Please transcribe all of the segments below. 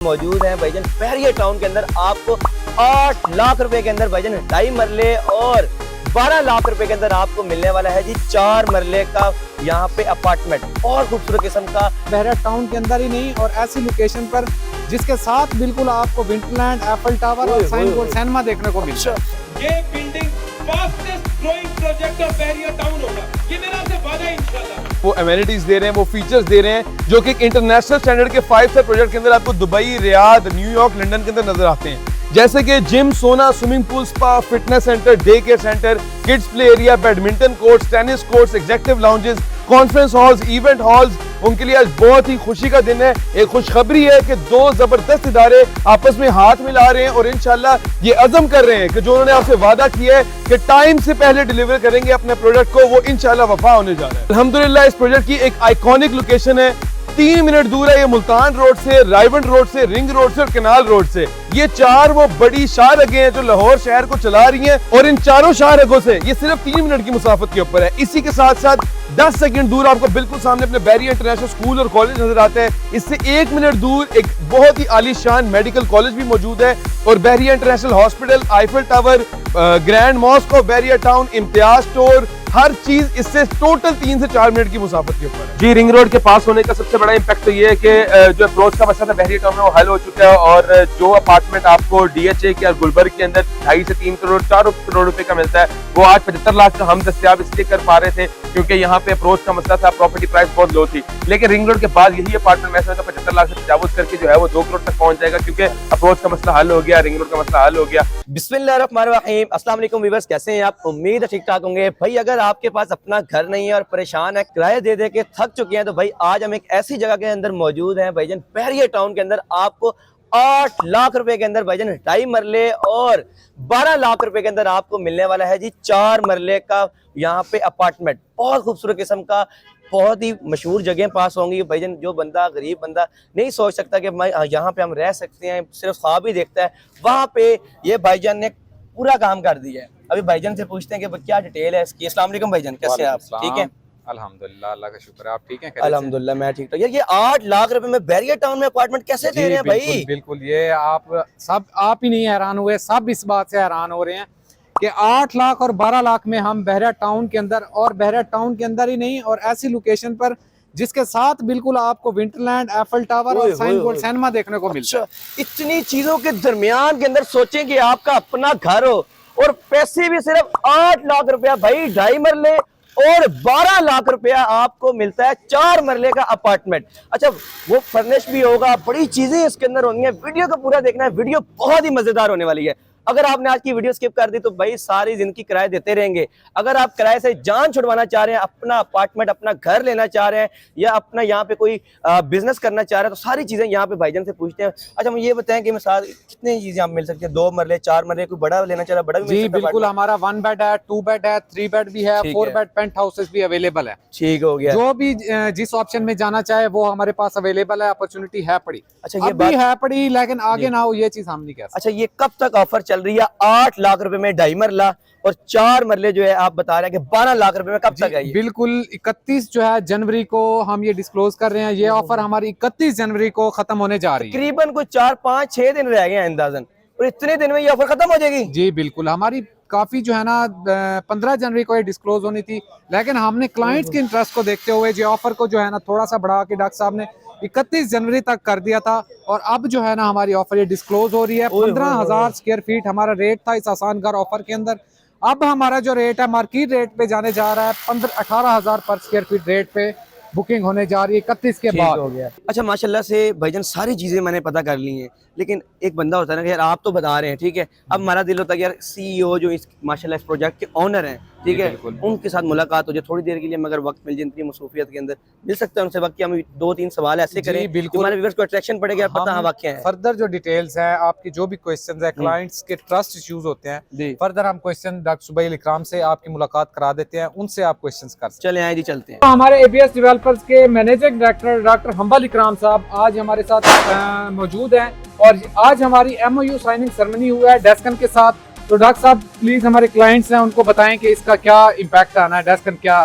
मौजूद हैं भाईजान बहरिया टाउन के अंदर। आपको 8 लाख रुपए के अंदर भाईजान 2.5 मरले और 12 लाख रुपए के अंदर आपको मिलने वाला है जी 4 मरले का यहाँ पे अपार्टमेंट और खूबसूरत किस्म का बहरिया टाउन के अंदर ही नहीं और ऐसी लोकेशन पर जिसके साथ बिल्कुल आपको विंटरलैंड, एफल टावर और साइन बोर्ड सिनेमा देखने को मिलता है। ये building fastest growing project of Bahria town होगा, ये मेरा आपसे वादा है इंशाल्लाह। वो एमेनिटीज दे रहे हैं, वो फीचर्स दे रहे हैं जो कि एक इंटरनेशनल स्टैंडर्ड के 5 स्टार प्रोजेक्ट के अंदर आपको दुबई, रियाद, न्यूयॉर्क, लंदन के अंदर नजर आते हैं। जैसे कि जिम, सोना, swimming pool, spa, fitness centre, day care centre, kids play area, badminton courts, tennis courts, executive lounges, conference halls, event halls. उनके लिए आज बहुत ही खुशी का दिन है। एक खुशखबरी है कि 2 जबरदस्त इदारे आपस में हाथ मिला रहे हैं और इंशाल्लाह ये अज़म कर रहे हैं कि जो उन्होंने आपसे वादा किया है कि टाइम से पहले डिलीवर करेंगे अपने प्रोडक्ट को, वो इंशाल्लाह वफा होने जा रहा है। अल्हम्दुलिल्लाह इस प्रोजेक्ट की एक आइकॉनिक लोकेशन है, 3 मिनट दूर है ये मुल्तान रोड से, रायवंड रोड से, रिंग रोड से और कनाल रोड से। ये 4 वो बड़ी शाहरगें हैं जो लाहौर शहर को चला रही हैं और इन चारों शाहरगों से ये सिर्फ 3 मिनट की मुसाफत के ऊपर है। इसी के साथ साथ 10 सेकंड दूर आपको बिल्कुल सामने अपने बहरिया इंटरनेशनल स्कूल और कॉलेज नजर आते हैं। इससे 1 मिनट दूर एक बहुत ही आलीशान मेडिकल कॉलेज भी मौजूद है और Bahria international hospital, Eiffel tower, grand mosque of Bahria town, Imtiaz store, हर चीज इससे टोटल 3 से 4 मिनट की मुसाफत के ऊपर है। जी, रिंग रोड के पास होने का सबसे बड़ा इम्पैक्ट तो ये है कि जो अप्रोच का मसला था बहरिया टाउन में वो हल हो चुका है और जो अपार्टमेंट आपको डीएचए के गुलबर्ग के अंदर 2.5 से 3 करोड़ 4 करोड़ रुपए का मिलता है, वो आज 75 लाख का हम दस्तियाब इसलिए कर पा रहे थे क्योंकि यहाँ पे अप्रोच का मसला था, प्रॉपर्टी प्राइस बहुत लो थी। लेकिन रिंग रोड के बाद यही अपार्टमेंट मैं समझता हूं 75 लाख से तजावुज करके जो है वो 2 करोड़ तक पहुंच जाएगा क्योंकि अप्रोच का मसला हल हो गया, रिंग रोड का मसला हल हो गया। बिस्मिल्लाहिर्रहमानिर्रहीम। अस्सलाम वालेकुम व्यूअर्स, कैसे हैं आप? उम्मीद है ठीक ठाक होंगे। भाई अगर आपके पास अपना घर नहीं है और परेशान है, किराए दे दे के थक चुके हैं, तो भाई आज हम एक ऐसी जगह के अंदर मौजूद हैं भाईजान बहरिया टाउन के अंदर। आपको 8 लाख रुपए के अंदर भाईजान 2.5 मरले और 12 लाख रुपए के अंदर आपको मिलने वाला है जी 4 मरले का यहाँ पे अपार्टमेंट। बहुत खूबसूरत किस्म का, बहुत ही मशहूर जगह पास होंगी भाईजान। जो बंदा गरीब बंदा नहीं सोच सकता कि मैं यहाँ पे हम रह सकते हैं, सिर्फ ख्वाब ही देखता है, वहाँ पे ये भाईजान ने पूरा काम कर दिया है। अभी भाईजान से पूछते हैं कि क्या डिटेल है इसकी। अस्सलाम वालेकुम भाईजान, कैसे हैं आप? ठीक है अल्हम्दुलिल्लाह, अल्लाह का शुक्र है। आप ठीक हैं? अल्हम्दुलिल्लाह मैं ठीक ठाक। यार ये 8 लाख रुपए में बहरिया टाउन में अपार्टमेंट कैसे दे रहे हैं भाई? बिल्कुल, ये आप ही नहीं हैरान हुए, सब इस बात से हैरान हो रहे हैं कि 8 लाख और 12 लाख में हम बहरिया टाउन के अंदर और बहरिया टाउन के अंदर ही नहीं और ऐसी लोकेशन पर जिसके साथ बिल्कुल आपको विंटरलैंड, एफल टावर और साइन बोर्ड सिनेमा देखने को मिलता है। इतनी चीजों के दरमियान के अंदर सोचें कि आपका अपना घर हो और पैसे भी सिर्फ 8 लाख रुपया भाई, 2.5 मरले और 12 लाख रुपया आपको मिलता है 4 मरले का अपार्टमेंट। अच्छा, वो फर्निश भी होगा, बड़ी चीजें इसके अंदर होंगी। वीडियो को पूरा देखना है, वीडियो बहुत ही मजेदार होने वाली है। अगर आपने आज की वीडियो स्किप कर दी तो भाई सारी जिंदगी किराए देते रहेंगे। अगर आप किराए से जान छुड़वाना चाह रहे हैं, अपना अपार्टमेंट, अपना घर लेना चाह रहे हैं या अपना यहाँ पे कोई बिजनेस करना चाह रहे हैं, तो सारी चीजें यहाँ पे भाईजान से पूछते हैं। अच्छा, मुझे ये बताएं कि कितनी चीजें आप मिल सकती है? 2 मरले, 4 मरले, कोई बड़ा लेना चाह रहा है बड़ा भी जी बिल्कुल, हमारा 1 बेड है, 2 बेड है, 3 बेड भी है, 4 बेड पेंट हाउसेस भी अवेलेबल है। ठीक हो गया। जो भी जिस ऑप्शन में जाना चाहे वो हमारे पास अवेलेबल है, अपॉर्चुनिटी है पड़ी। अच्छा, ये बात है पड़ी, लेकिन आगे ना हो ये चीज हम नहीं कह सकते। अच्छा, ये कब तक ऑफर चल रही है? 8 लाख रुपए में 2.5 मरला और 4 मरले जो है आप बता रहे हैं कि 12 लाख रुपए में कब तक है ये? बिल्कुल 31 जो है जनवरी को हम ये डिस्क्लोज कर रहे हैं। ये ऑफर हमारी 31 जनवरी को खत्म होने जा रही है। तकरीबन कुछ 4, 5, 6 दिन रह गए हैं अंदाजन, और इतने दिन में ये ऑफर खत्म हो जाएगी? जी बिल्कुल, हमारी काफी जो है ना 15 जनवरी को ये डिस्क्लोज होनी थी, लेकिन हमने क्लाइंट्स के इंटरेस्ट को देखते हुए ये ऑफर को जो है ना थोड़ा सा बढ़ा के डॉक्टर साहब ने 31 जनवरी तक कर दिया था और अब जो है ना हमारी ऑफर ये डिस्क्लोज हो रही है। 15,000 स्क्वायर फीट हमारा रेट था इस आसान घर ऑफर के अंदर। अब हमारा जो रेट है मार्केट रेट पे जाने जा रहा है, 18,000 पर स्क्वायर फीट रेट पे बुकिंग होने जा रही है 31 के बाद। हो गया। अच्छा, माशाल्लाह से भाईजान सारी चीजें मैंने पता कर ली हैं, लेकिन एक बंदा होता है ना कि यार आप तो बता रहे हैं, ठीक है, अब हमारा दिल होता है कि यार सीईओ जो इस माशाल्लाह इस प्रोजेक्ट के ऑनर हैं, ठीक है, उनके साथ मुलाकात हो जाए थोड़ी देर के लिए, मगर वक्त मिल जाए इतनी मसरूफियत के अंदर मिल सकता है उनसे वक्त। हम 2-3 सवाल ऐसे करें बिल्कुल हमारे व्यूअर्स को अट्रैक्शन पड़ेगा, पता हाँ वाकई है। फर्दर जो डिटेल्स है आपकी, जो भी क्वेश्चंस है, क्लाइंट्स के ट्रस्ट इश्यूज होते हैं, फर्दर हम क्वेश्चन डॉक्टर सुबैल इकराम से आपकी मुलाकात करा देते हैं, उनसे आप क्वेश्चंस कर सकते हैं। चले आए जी, चलते हैं। हमारे एबीएस डेवलपर्स के मैनेजिंग डायरेक्टर डॉक्टर हम्बल इकराम साहब आज हमारे साथ मौजूद हैं और आज हमारी MOU साइनिंग सेरेमनी हुआ है डेस्कन के साथ। तो डॉक्टर साहब प्लीज हमारे क्लाइंट्स हैं उनको बताएं कि इसका क्या इम्पैक्ट आना है, डेस्कन क्या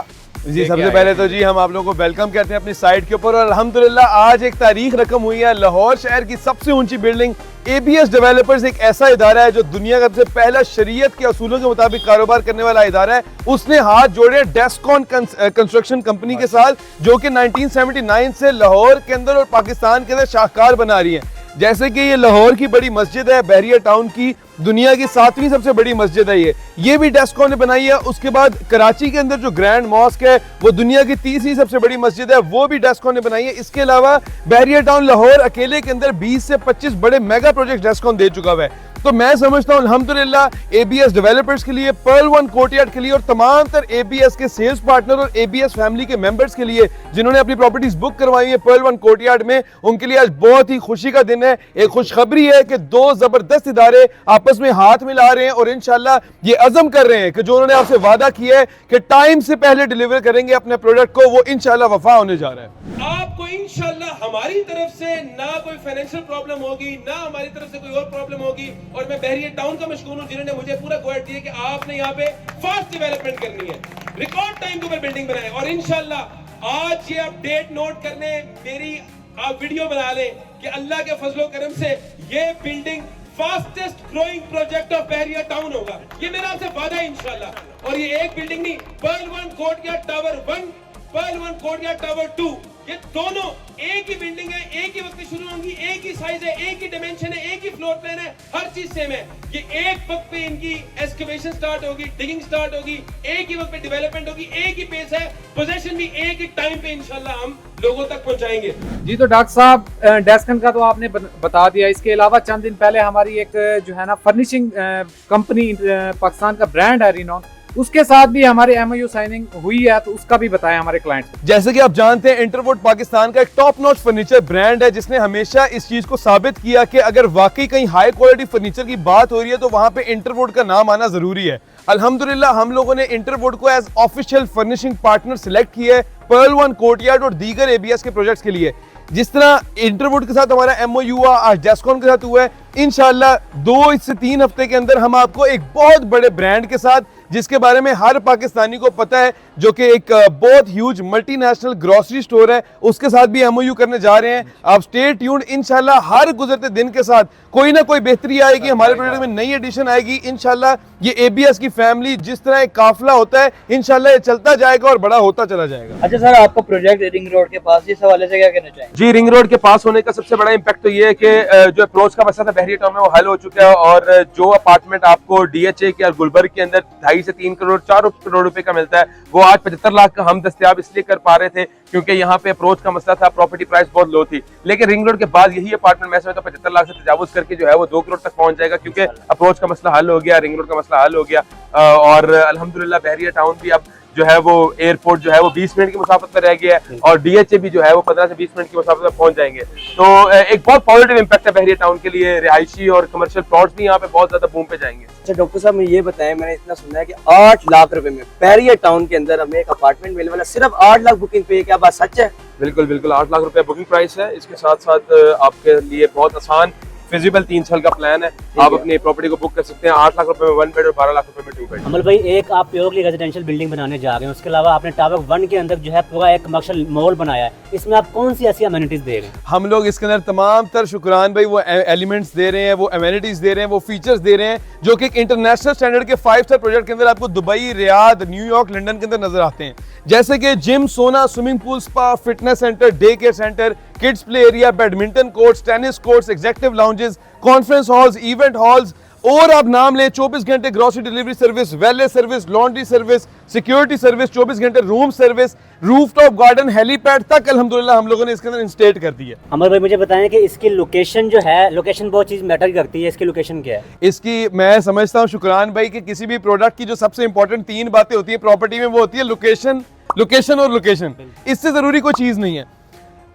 जी सबसे पहले तो जी हम आप लोगों को वेलकम कहते हैं अपनी साइट के ऊपर और अल्हम्दुलिल्लाह आज एक तारीख रकम हुई है। लाहौर शहर की सबसे ऊंची बिल्डिंग ABS डेवलपर्स एक ऐसा इदारा है जो दुनिया का सबसे पहला शरीयत के असूलों के मुताबिक कारोबार करने वाला इदारा है। उसने हाथ जोड़े डेस्कॉन कंस्ट्रक्शन कंपनी के साथ जो कि 1979 से लाहौर के अंदर और पाकिस्तान के अंदर शाहकार बना रही है। जैसे कि ये लाहौर की बड़ी मस्जिद है, बहरिया टाउन की दुनिया की 7वीं सबसे बड़ी मस्जिद है ये भी डेस्कॉन ने बनाई है। उसके बाद कराची के अंदर जो ग्रैंड मॉस्क है वो दुनिया की 3री सबसे बड़ी मस्जिद है, वो भी डेस्कॉन ने बनाई है। इसके अलावा बहरिया टाउन लाहौर अकेले के अंदर 20 से 25 बड़े मेगा प्रोजेक्ट डेस्कॉन दे चुका हुआ है। तो मैं समझता हूँ अल्हम्दुलिल्लाह ABS डेवलपर्स के लिए, पर्ल वन कोर्टयार्ड के लिए और तमाम तर ABS के सेल्स पार्टनर और ABS फैमिली के मेंबर्स के लिए जिन्होंने अपनी प्रॉपर्टीज बुक करवाई है पर्ल वन कोर्टयार्ड में, उनके लिए आज बहुत ही खुशी का दिन है। एक खुशखबरी है कि 2 जबरदस्त इदारे आपस में हाथ मिला रहे हैं और इंशाल्लाह ये अज़म कर रहे हैं कि जो उन्होंने आपसे वादा किया है कि टाइम से पहले डिलीवर करेंगे अपने प्रोडक्ट को, वो इंशाल्लाह वफा होने जा रहा है। आपको इंशाल्लाह हमारी तरफ से ना कोई फाइनेंशियल प्रॉब्लम होगी, ना हमारी तरफ से कोई और प्रॉब्लम होगी। और मैं बहरिया टाउन का मशकूर हूं जिन्होंने मुझे पूरा गाइड दिया कि आपने यहाँ पे फास्ट डेवलपमेंट करनी है, रिकॉर्ड टाइम के ऊपर बिल्डिंग बनाए। और इंशाल्लाह आज ये आप डेट नोट करने मेरी आप वीडियो बना लें कि अल्लाह के फजलो करम से ये building fastest growing project of Bahria town होगा। ये मेरा आपसे वादा है इंशाल्लाह। और ये एक बिल्डिंग नहीं, Perl one courtyard tower 1, Perl one courtyard tower 2, ये दोनों एक ही बिल्डिंग है, एक ही वक्त पे शुरू होंगी, एक ही साइज है, एक ही डिमेंशन है, एक ही फ्लोर प्लान है, हर चीज सेम है। ये एक वक्त पे इनकी एक्सकवेशन स्टार्ट होगी, डिगिंग स्टार्ट होगी, एक ही वक्त पे डेवलपमेंट होगी, एक ही पेस है, पोजीशन भी एक ही टाइम पे इंशाल्लाह हम लोगों तक पहुंचाएंगे। जी तो डॉक्टर साहब डेस्कन का तो आपने बता दिया। इसके अलावा चंद दिन पहले हमारी एक जो है ना फर्निशिंग कंपनी पाकिस्तान का ब्रांड है रिनॉन, उसके साथ भी हमारे MOU साइनिंग हुई है, तो उसका भी बताएं हमारे क्लाइंट। जैसे कि आप जानते हैं इंटरवुड पाकिस्तान का एक टॉप नॉच फर्नीचर ब्रांड है जिसने हमेशा इस चीज को साबित किया कि अगर वाकई कहीं हाई क्वालिटी फर्नीचर की बात हो रही है तो वहां पे इंटरवुड का नाम आना जरूरी है। अल्हम्दुलिल्लाह हम लोगों ने इंटरवुड को as official furnishing partner select किया है पर्ल वन कोर्टयार्ड और दीगर ABS के प्रोजेक्ट्स के लिए। जिस तरह इंटरवुड के साथ हमारा MOU हुआ, आज डेस्कॉन के साथ हुआ है, इंशाल्लाह 2 से 3 हफ्ते के अंदर हम आपको एक बहुत बड़े ब्रांड के साथ जिसके बारे में हर पाकिस्तानी को पता है, जो कि एक बहुत ह्यूज मल्टीनेशनल ग्रोसरी स्टोर है, उसके साथ भी MOU करने जा रहे हैं। आप स्टे ट्यून्ड, इंशाल्लाह हर गुजरते दिन के साथ कोई ना कोई बेहतरी आएगी, हमारे प्रोडक्ट में नई एडिशन आएगी। इंशाल्लाह ये ABS की फैमिली जिस तरह एक काफिला होता है, इंशाल्लाह ये चलता जाएगा और बड़ा होता चला जाएगा। अच्छा सर, आपका प्रोजेक्ट रिंग रोड के पास, इस हवाले से क्या कहना चाहेंगे? जी, रिंग रोड के पास होने का सबसे बड़ा इम्पैक्ट तो ये है कि जो अप्रोच का मसला था बहरिया टाउन में वो हल हो चुका है और जो अपार्टमेंट आपको DHA के और गुलबर्ग के अंदर 2.5 से 3 करोड़ 4 करोड़ रुपए का मिलता है, वो आज 75 लाख का हम दस्तयाब इसलिए कर पा रहे थे क्योंकि यहाँ पे अप्रोच का मसला था, प्रॉपर्टी प्राइस बहुत लो थी। लेकिन रिंग रोड के बाद यही अपार्टमेंट मैं समझता हूं 75 लाख से तजावुज करके जो है वो 2 करोड़ तक पहुंच जाएगा क्योंकि अप्रोच का मसला हल हो गया, रिंग रोड का मसला हल हो गया। और अल्हम्दुलिल्लाह बहरिया टाउन भी अब जो है वो एयरपोर्ट जो है वो 20 मिनट की मुसाफत पर रह गया है और DHA भी जो है वो 15 से 20 मिनट की मुसाफत पर पहुंच जाएंगे। तो एक बहुत पॉजिटिव इंपैक्ट है बहरिया टाउन के लिए। रिहायशी और कमर्शियल प्लॉट्स भी यहाँ पे बहुत ज्यादा बूम पे जाएंगे। अच्छा डॉक्टर साहब, मैं ये बताएं, मैंने इतना सुना है कि 8 लाख रुपए में बहरिया टाउन के अंदर हमें एक अपार्टमेंट मिलने वाला, सिर्फ 8 लाख बुकिंग पे, क्या बात सच है? बिल्कुल बिल्कुल, 8 लाख रुपए बुकिंग प्राइस है। इसके साथ साथ आपके लिए बहुत आसान फिजिबल 3 साल का प्लान है, आप अपनी प्रॉपर्टी को बुक कर सकते हैं। 8 लाख रुपए में 1 बेड और 12 लाख रुपए में 2 बेड। अमल भाई, एक आप प्योरली रेजिडेंशियल बिल्डिंग बनाने जा रहे हैं, उसके अलावा आपने टावर 1 के अंदर जो है पूरा एक कमर्शियल मॉल बनाया है, इसमें आप कौन सी ऐसी अमेनिटीज दे रहे हैं? हम लोग इसके अंदर तमाम तर शुक्रान भाई वो एलिमेंट्स दे रहे हैं, वो एमिनिटीज दे रहे हैं, वो फीचर्स दे रहे हैं जो कि एक इंटरनेशनल स्टैंडर्ड के 5 स्टार प्रोजेक्ट के अंदर आपको दुबई, रियाद, न्यूयॉर्क, लंदन के अंदर नजर आते हैं। जैसे कि जिम, सोना, swimming pool, spa, fitness centre, day care centre, kids play area, badminton courts, tennis courts, executive lounges, conference halls, event halls और आप नाम लें 24 घंटे grocery delivery service, wellness service, laundry service, security service, 24 घंटे room service, rooftop garden, helipad तक अल्हम्दुलिल्लाह हम लोगों ने इसके अंदर इंस्टेट कर दी है। अमर भाई, मुझे बताएं कि इसकी लोकेशन जो है, लोकेशन बहुत चीज मैटर करती है, इसकी लोकेशन क्या है? इसकी मैं समझता हूँ शुक्रान भाई कि किसी भी प्रोडक्ट की जो सबसे इंपॉर्टेंट 3 बातें होती है प्रॉपर्टी में, वो होती है लोकेशन, लोकेशन और लोकेशन। इससे जरूरी कोई चीज नहीं है।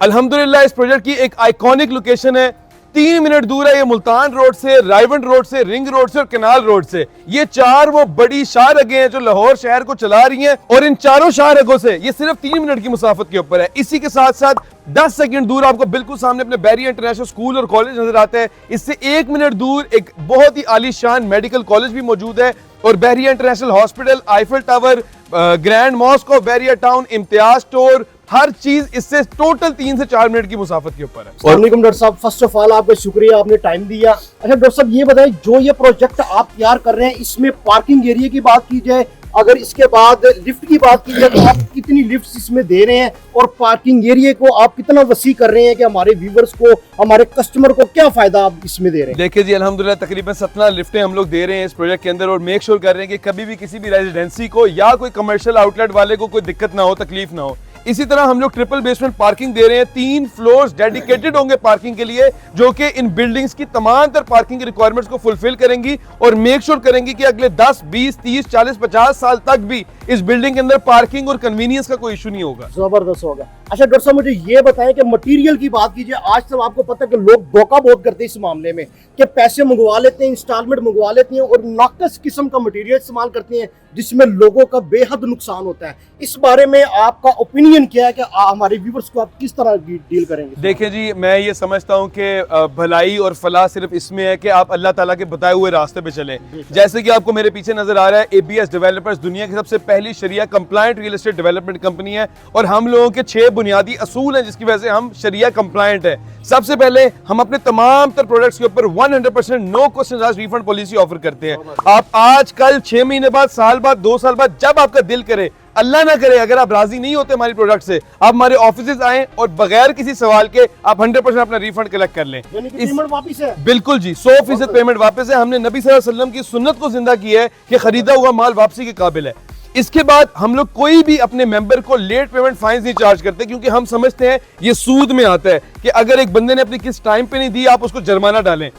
अल्हम्दुलिल्लाह इस प्रोजेक्ट की एक आइकॉनिक लोकेशन है, 3 मिनट दूर है ये मुल्तान रोड से, रायवंड रोड से, रिंग रोड से और कनाल रोड से। ये 4 वो बड़ी शाहरगें हैं जो लाहौर शहर को चला रही हैं और इन चारों शाहरगों से ये सिर्फ 3 मिनट की मुसाफत के ऊपर है। इसी के साथ साथ 10 सेकंड दूर आपको बिल्कुल सामने अपने बहरिया इंटरनेशनल स्कूल और कॉलेज नजर आता है। इससे 1 मिनट दूर एक बहुत ही आलीशान मेडिकल कॉलेज भी मौजूद है और Bahria international hospital, Eiffel tower, grand mosque of Bahria town, Imtiaz store, हर चीज इससे टोटल 3 से 4 मिनट की मुसाफत के ऊपर है। अस्सलामुअलैकुम डॉक्टर साहब, फर्स्ट ऑफ ऑल आपका शुक्रिया, आपने टाइम दिया। अच्छा डॉक्टर साहब ये बताएं, जो ये प्रोजेक्ट आप तैयार कर रहे हैं इसमें पार्किंग एरिया की बात की जाए, अगर इसके बाद लिफ्ट की बात की जाए तो आप कितनी लिफ्ट्स इसमें दे रहे हैं और पार्किंग एरिया को आप कितना वसी कर रहे हैं कि हमारे व्यूवर्स को, हमारे कस्टमर को क्या फायदा आप इसमें दे रहे हैं? देखिए जी, अल्हम्दुलिल्लाह तकरीबन 17 लिफ्टें हम लोग दे रहे हैं इस प्रोजेक्ट के अंदर और मेक श्योर कर रहे हैं कि कभी भी किसी भी रेजिडेंसी को या कोई कमर्शियल आउटलेट वाले को कोई दिक्कत ना हो, तकलीफ ना हो। इसी तरह हम लोग ट्रिपल बेसमेंट पार्किंग दे रहे हैं, 3 फ्लोर्स डेडिकेटेड होंगे पार्किंग के लिए, जो कि इन बिल्डिंग्स की तमाम तर पार्किंग की रिक्वायरमेंट्स को फुलफिल करेंगी और मेक श्योर करेंगी कि अगले 10, 20, 30, 40, 50 साल तक भी इस बिल्डिंग के अंदर पार्किंग और कन्वीनियंस का कोई इशू नहीं होगा। जबरदस्त होगा। अच्छा डॉक्टर साहब मुझे ये बताएं कि मटेरियल की बात कीजिए, आज तक आपको पता है कि लोग धोखा बहुत करते हैं इस मामले में कि पैसे मंगवा लेते हैं, इंस्टॉलमेंट मंगवा लेते हैं और नाकस किस्म का मटेरियल इस्तेमाल करते हैं जिसमें लोगों का बेहद नुकसान होता है। इस बारे में आपका ओपिनियन क्या है कि हमारे व्यूवर्स को आप किस तरह डील करेंगे? देखिए जी, मैं ये समझता हूँ कि भलाई और फलाह सिर्फ इसमें है कि आप अल्लाह ताला के बताए हुए रास्ते पे चलें। जैसे कि आपको मेरे पीछे नजर आ रहा है, ABS डेवलपर्स दुनिया की सबसे पहली शरिया compliant real estate development company है और हम लोगों के 6 बुनियादी असूल हैं जिसकी वजह से हम शरिया कंप्लायंट है। सबसे पहले हम अपने तमाम तर प्रोडक्ट्स के ऊपर 100% no question asked refund policy offer करते हैं। आप आज कल 6 महीने बाद, साल बाद, 2 साल बाद जब आपका दिल करे, अल्लाह ना करे अगर आप राजी नहीं होते हमारी प्रोडक्ट से, आप हमारे ऑफिस आए और बगैर किसी सवाल के आप 100% अपना रिफंड कलेक्ट कर लें। पेमेंट वापस है? बिल्कुल जी, 100% पेमेंट वापस है। हमने नबी सल्लल्लाहु अलैहि वसल्लम की सुन्नत को जिंदा किया है कि खरीदा हुआ माल वापसी के काबिल है। इसके बाद हम लोग कोई भी अपने मेंबर को लेट पेमेंट फाइन नहीं चार्ज करते, क्योंकि हम समझते हैं ये सूद में आता है कि अगर एक बंदे ने अपनी किस्त टाइम पे नहीं दी आप उसको जुर्माना डालें।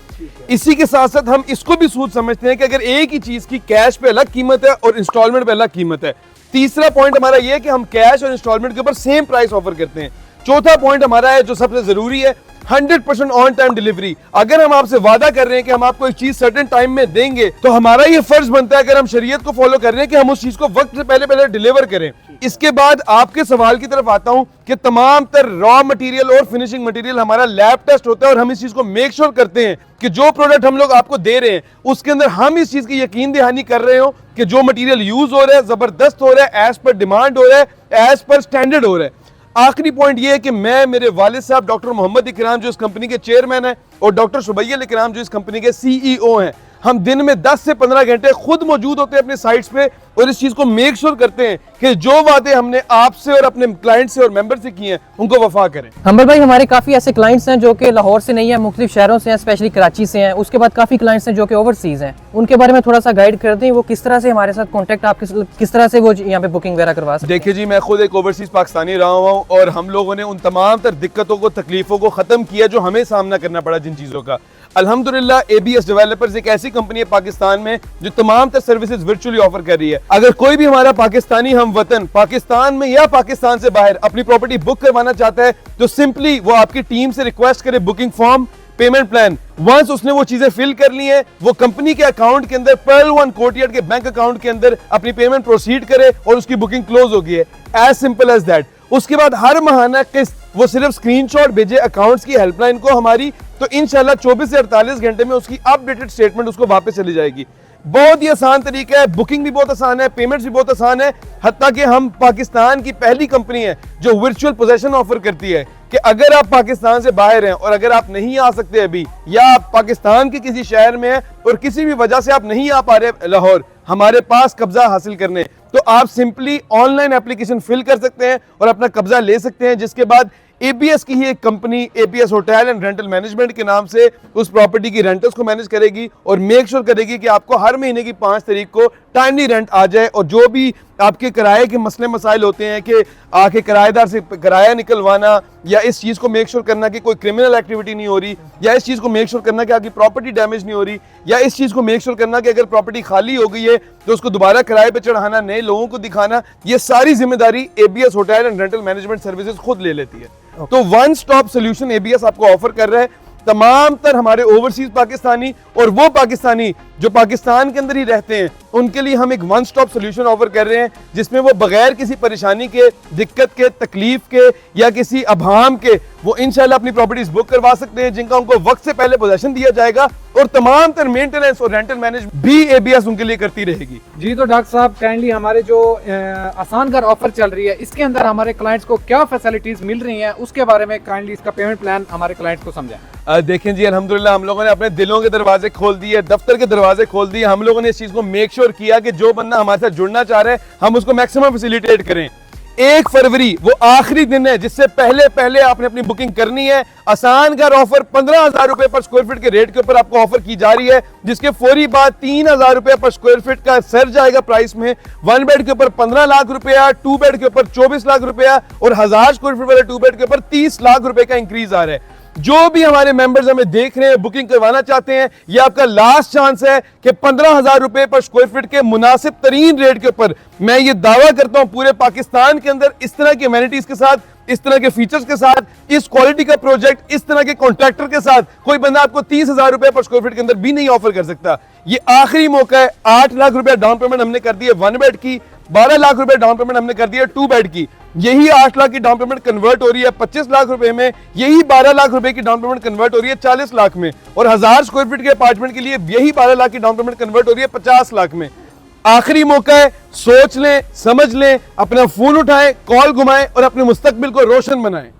इसी के साथ साथ हम इसको भी सूद समझते हैं कि अगर एक ही चीज की कैश पे अलग कीमत है और इंस्टॉलमेंट पे अलग कीमत है। तीसरा पॉइंट हमारा यह है कि हम कैश और इंस्टॉलमेंट के ऊपर सेम प्राइस ऑफर करते हैं। चौथा पॉइंट हमारा है जो सबसे जरूरी है, 100% ऑन टाइम डिलीवरी। अगर हम आपसे वादा कर रहे हैं कि हम आपको एक चीज सर्टेन टाइम में देंगे तो हमारा ये फर्ज बनता है, अगर हम शरीयत को फॉलो कर रहे हैं, कि हम उस चीज को वक्त से पहले डिलीवर करें। इसके बाद आपके सवाल की तरफ आता हूं कि तमाम तर रॉ मटेरियल और फिनिशिंग मटेरियल हमारा लैब टेस्ट होता है और हम इस चीज को मेक श्योर करते हैं कि जो प्रोडक्ट हम लोग आपको दे रहे हैं उसके अंदर हम इस चीज की यकीन दहानी कर रहे हो कि जो मटेरियल यूज हो रहा है जबरदस्त हो रहा है, एज पर डिमांड हो रहा है, एज पर स्टैंडर्ड हो रहा है। आखिरी पॉइंट ये है कि मैं, मेरे वालिद साहब डॉक्टर मोहम्मद इकराम जो इस कंपनी के चेयरमैन हैं और डॉक्टर सुबैयल इकराम जो इस कंपनी के CEO हैं, हम दिन में 10 से 15 घंटे खुद मौजूद होते हैं अपने साइट्स पे और इस चीज को मेक श्योर करते हैं कि जो वादे हमने आपसे और अपने क्लाइंट से और मेंबर से किए हैं उनको वफा करें। हम्बल भाई, हमारे काफ़ी ऐसे क्लाइंट्स हैं जो कि लाहौर से नहीं है, मुख्तलिफ शहरों से हैं, स्पेशली कराची से हैं। उसके बाद काफ़ी क्लाइंट्स हैं जो कि ओवरसीज़ हैं, उनके बारे में थोड़ा सा गाइड कर दें, वो किस तरह से हमारे साथ कॉन्टैक्ट, आप किस तरह से वो यहाँ पे बुकिंग वगैरह करवा सकते हैं? देखिए जी, मैं खुद एक ओवरसीज पाकिस्तानी रहा हूँ और हम लोगों ने उन तमाम तर दिक्कतों को, तकलीफों को खत्म किया जो हमें सामना करना पड़ा जिन चीज़ों का। अल्हम्दुलिल्लाह ABS डेवलपर्स एक ऐसी कंपनी है पाकिस्तान में जो तमाम तर सर्विसेज वर्चुअली ऑफर कर रही है। अगर कोई भी हमारा पाकिस्तानी हम वतन पाकिस्तान में या पाकिस्तान से बाहर अपनी प्रॉपर्टी बुक करवाना चाहता है तो सिंपली वो आपकी टीम से रिक्वेस्ट करे booking form, payment plan. Once उसने वो चीजें फिल कर ली हैं, वो कंपनी के अकाउंट के अंदर Pearl One कोर्टयार्ड के बैंक अकाउंट के अंदर अपनी पेमेंट प्रोसीड करे और उसकी बुकिंग क्लोज हो गई है। As simple as that. उसके बाद हर माहाना किस्त वो सिर्फ स्क्रीनशॉट भेजे अकाउंट्स की हेल्पलाइन को हमारी, तो इंशाल्लाह 24 से 48 घंटे में उसकी अपडेटेड स्टेटमेंट उसको वापस चली जाएगी। बहुत ही आसान तरीका है, बुकिंग भी बहुत आसान है, पेमेंट्स भी बहुत आसान है। हत्ता कि हम पाकिस्तान की पहली कंपनी है जो वर्चुअल पोजेशन ऑफर करती है कि अगर आप पाकिस्तान से बाहर हैं और अगर आप नहीं आ सकते अभी, या आप पाकिस्तान के किसी शहर में हैं और किसी भी वजह से आप नहीं आ पा रहे लाहौर हमारे पास कब्जा हासिल करने, तो आप सिंपली ऑनलाइन एप्लीकेशन फिल कर सकते हैं और अपना कब्जा ले सकते हैं। जिसके बाद ABS की ही एक company ABS hotel and rental management के नाम से उस प्रॉपर्टी की रेंटल्स को मैनेज करेगी और मेक श्योर करेगी कि आपको हर महीने की 5 तारीख को टाइमली रेंट आ जाए। और जो भी आपके किराए के मसले मसाइल होते हैं कि आके किराएदार से किराया निकलवाना, या इस चीज़ को मेक श्योर करना कि कोई क्रिमिनल एक्टिविटी नहीं हो रही, या इस चीज़ को मेक श्योर करना कि आपकी प्रॉपर्टी डैमेज नहीं हो रही, या इस चीज़ को मेक श्योर करना कि अगर प्रॉपर्टी खाली हो गई है तो उसको दोबारा किराए पे चढ़ाना, नए लोगों को दिखाना, ये सारी जिम्मेदारी ABS hotel and rental management services खुद ले लेती है। तो वन स्टॉप सोल्यूशन ABS आपको ऑफर कर रहा है। तमाम तर हमारे ओवरसीज पाकिस्तानी और वो पाकिस्तानी जो पाकिस्तान के अंदर ही रहते हैं उनके लिए हम एक वन स्टॉप सोल्यूशन ऑफर कर रहे हैं, जिसमें वो बगैर किसी परेशानी के, दिक्कत के, तकलीफ के या किसी अभाम के वो इंशाल्लाह अपनी प्रॉपर्टीज बुक करवा सकते हैं, जिनका उनको वक्त से पहले पोजेशन दिया जाएगा और तमाम तर मेंटेनेंस और रेंटल मैनेजमेंट भी एबीएस उनके लिए करती रहेगी। जी तो डॉक्टर साहब काइंडली हमारे जो आसान घर ऑफर चल रही है इसके अंदर हमारे क्लाइंट्स को क्या फैसिलिटीज मिल रही हैं उसके बारे में काइंडली इसका पेमेंट प्लान हमारे क्लाइंट्स को समझाएं। देखें जी, अल्हम्दुलिल्लाह हम लोगों ने अपने दिलों के दरवाजे खोल दिए, दफ्तर के दरवाजे खोल दिए। हम लोगों ने इस चीज को मेक श्योर किया कि जो बंदा हमारे साथ जुड़ना चाह रहा है हम उसको मैक्सिमम फैसिलिटेट करें। 1 फरवरी वो आखिरी दिन है जिससे पहले आपने अपनी बुकिंग करनी है। आसान घर ऑफर 15,000 रुपए पर स्क्वायर फीट के रेट के ऊपर आपको ऑफर की जा रही है, जिसके फौरी बाद 3,000 रुपए पर स्क्वायर फीट का सर जाएगा प्राइस में। 1 बेड के ऊपर 15 लाख रुपया, 2 बेड के ऊपर 24 लाख रुपया और 1000 स्क्वायर फीट वाले 2 बेड के ऊपर 30 लाख रुपए का इंक्रीज आ रहा है। जो भी हमारे मेंबर्स हमें देख रहे हैं, बुकिंग करवाना चाहते हैं, ये आपका लास्ट चांस है कि 15,000 रुपए पर स्क्वायर फीट के मुनासिब तरीन रेट के ऊपर मैं ये दावा करता हूं पूरे पाकिस्तान के अंदर इस तरह की एमेनिटीज के साथ, इस तरह के फीचर्स के साथ, इस क्वालिटी का प्रोजेक्ट, इस तरह के कॉन्ट्रैक्टर के साथ कोई बंदा आपको 30,000 रुपए पर स्क्वायर फीट के अंदर भी नहीं ऑफर कर सकता। ये आखिरी मौका है। 8 लाख रुपए डाउन पेमेंट हमने कर दी है 1 बेड की, 12 लाख रुपए डाउन पेमेंट हमने कर दी है 2 बेड की। यही 8 लाख की डाउन पेमेंट कन्वर्ट हो रही है 25 लाख रुपए में, यही 12 लाख रुपए की डाउन पेमेंट कन्वर्ट हो रही है 40 लाख में, और 1000 स्क्वायर फीट के अपार्टमेंट के लिए यही 12 लाख की डाउन पेमेंट कन्वर्ट हो रही है 50 लाख में। आखिरी मौका है, सोच लें, समझ लें, अपना फोन उठाएं, कॉल घुमाएं और अपने मुस्तकबिल को रोशन बनाएं।